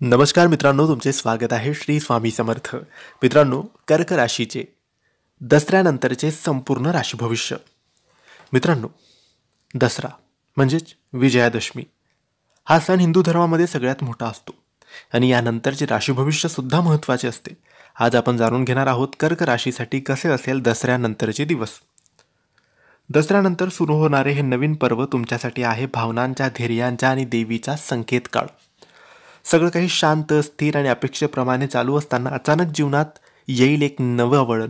नमस्कार मित्रांनो, तुमचे स्वागत आहे श्री स्वामी समर्थ. मित्रांनो, कर्क राशीचे दसऱ्यानंतरचे संपूर्ण राशी भविष्य. मित्रांनो, दसरा म्हणजेच विजयादशमी हा सण हिंदू धर्मामध्ये सगळ्यात मोठा असतो आणि यानंतरचे राशी भविष्य सुद्धा महत्त्वाचे असते. आज आपण जाणून घेणार आहोत कर्क राशीसाठी कसे असेल दसऱ्यानंतरचे दिवस. दसऱ्यानंतर सुरू होणारे हे नवीन पर्व तुमच्यासाठी आहे भावनांच्या, धैर्यांच्या आणि देवीचा संकेत काळ. सगळं काही शांत, स्थिर आणि अपेक्षेप्रमाणे चालू असताना अचानक जीवनात येईल एक नवं वळण.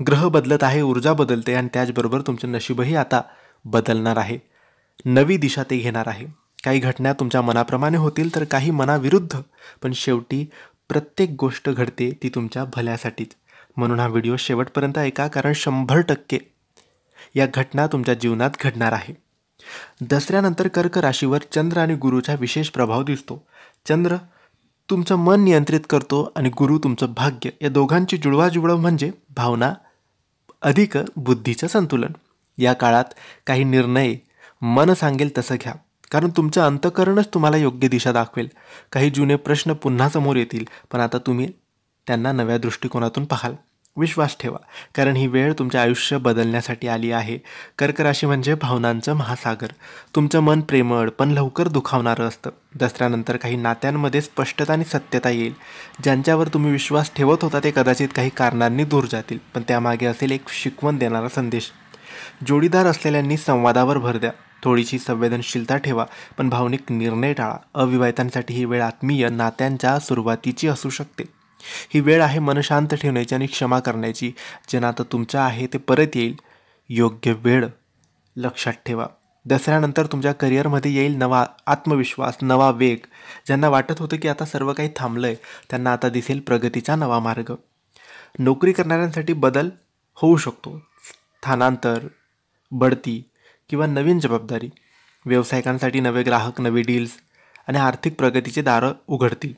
ग्रह बदलत आहे, ऊर्जा बदलते आणि त्याचबरोबर तुमचं नशीबही आता बदलणार आहे. नवी दिशा ते घेणार आहे. काही घटना तुमच्या मनाप्रमाणे होतील तर काही मनाविरुद्ध, पण शेवटी प्रत्येक गोष्ट घडते ती तुमच्या भल्यासाठीच. म्हणून हा व्हिडिओ शेवटपर्यंत ऐका, कारण 100% या घटना तुमच्या जीवनात घडणार आहे. दसऱ्यानंतर कर्क राशीवर चंद्र आणि गुरुचा विशेष प्रभाव दिसतो. चंद्र तुमचं मन नियंत्रित करतो आणि गुरु तुमचं भाग्य. या दोघांची जुळवाजुळव म्हणजे भावना अधिक बुद्धीचं संतुलन. या काळात काही निर्णय मन सांगेल तसं घ्या, कारण तुमचं अंतःकरणच तुम्हाला योग्य दिशा दाखवेल. काही जुने प्रश्न पुन्हा समोर येतील, पण आता तुम्ही त्यांना नव्या दृष्टिकोनातून पाहाल. विश्वास ठेवा, कारण ही वेळ तुमचे आयुष्य बदलण्यासाठी आली आहे. कर्क राशी म्हणजे भावनांचं महासागर. तुमचं मन प्रेमळ पण लवकर दुखावणारं असतं. दसऱ्यानंतर काही नात्यांमध्ये स्पष्टता आणि सत्यता येईल. ज्यांच्यावर तुम्ही विश्वास ठेवत होता ते कदाचित काही कारणांनी दूर जातील, पण त्यामागे असेल एक शिकवण देणारा संदेश. जोडीदार असलेल्यांनी संवादावर भर द्या. थोडीशी संवेदनशीलता ठेवा, पण भावनिक निर्णय टाळा. अविवाहितांसाठी ही वेळ आत्मीय नात्यांच्या सुरुवातीची असू शकते. ही वेळ आहे मन शांत ठेवण्याची आणि क्षमा करण्याची. जे नातं तुमचं आहे ते परत येईल. योग्य वेळ लक्षात ठेवा. दसऱ्यानंतर तुमच्या करिअरमध्ये येईल नवा आत्मविश्वास, नवा वेग. ज्यांना वाटत होतं की आता सर्व काही थांबलंय, त्यांना आता दिसेल प्रगतीचा नवा मार्ग. नोकरी करणाऱ्यांसाठी बदल होऊ शकतो. स्थानांतर, बढती किंवा नवीन जबाबदारी. व्यावसायिकांसाठी नवे ग्राहक, नवे डील्स आणि आर्थिक प्रगतीचे दारं उघडतील.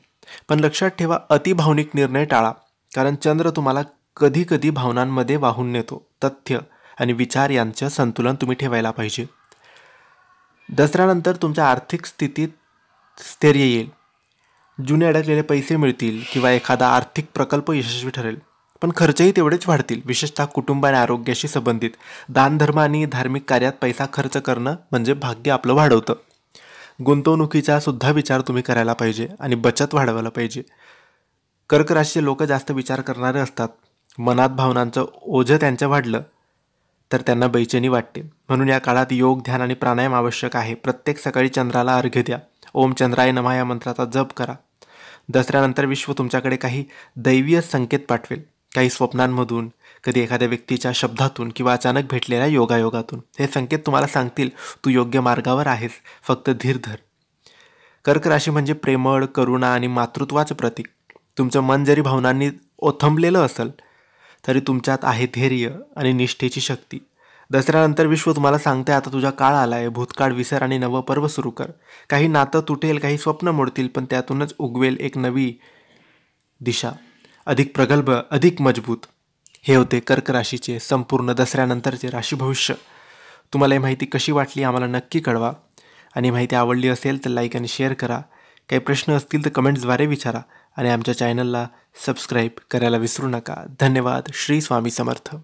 पण लक्षात ठेवा, अतिभावनिक निर्णय टाळा, कारण चंद्र तुम्हाला कधी कधी भावनांमध्ये वाहून नेतो. तथ्य आणि विचार यांचं संतुलन तुम्ही ठेवायला पाहिजे. दसऱ्यानंतर तुमच्या आर्थिक स्थितीत स्थैर्य येईल. जुने अडकलेले पैसे मिळतील किंवा एखादा आर्थिक प्रकल्प यशस्वी ठरेल, पण खर्चही तेवढेच वाढतील, विशेषतः कुटुंब आणि आरोग्याशी संबंधित. दानधर्म आणि धार्मिक कार्यात पैसा खर्च करणं म्हणजे भाग्य आपलं वाढवतं. गुंतवणुकीचा सुद्धा विचार तुम्ही करायला पाहिजे आणि बचत वाढवायला पाहिजे. कर्क राशीचे लोक जास्त विचार करणारे असतात. मनात भावनांचं ओझं त्यांचं वाढलं तर त्यांना बेचैनी वाटते. म्हणून या काळात योग, ध्यान आणि प्राणायाम आवश्यक आहे. प्रत्येक सकाळी चंद्राला अर्घ्य द्या. ओम चंद्राय नमः या मंत्राचा जप करा. दसऱ्यानंतर विश्व तुमच्याकडे काही दैवीय संकेत पाठवेल. काही स्वप्नांमधून, कधी एखाद्या व्यक्तीच्या शब्दातून किंवा अचानक भेटलेल्या योगायोगातून. हे संकेत तुम्हाला सांगतील तू योग्य मार्गावर आहेस, फक्त धीर धर. कर्क राशी म्हणजे प्रेमळ, करुणा आणि मातृत्वाचं प्रतीक. तुमचं मन जरी भावनांनी ओथंबलेलं असेल तरी तुमच्यात आहे धैर्य आणि निष्ठेची शक्ती. दसऱ्यानंतर विश्व तुम्हाला सांगते आता तुझा काळ आलाय. भूतकाळ विसर आणि नवं पर्व सुरू कर. काही नातं तुटेल, काही स्वप्न मोडतील, पण त्यातूनच उगवेल एक नवी दिशा, अधिक प्रगल्भ, अधिक मजबूत. हे होते कर्क राशीचे संपूर्ण दसऱ्यानंतरचे राशी भविष्य. तुम्हाला ही माहिती कशी वाटली आम्हाला नक्की कळवा, आणि माहिती आवडली असेल तर लाईक आणि शेअर करा. काही प्रश्न असतील तर कमेंट्सद्वारे विचारा आणि आमच्या चॅनलला सबस्क्राईब करायला विसरू नका. धन्यवाद. श्री स्वामी समर्थ.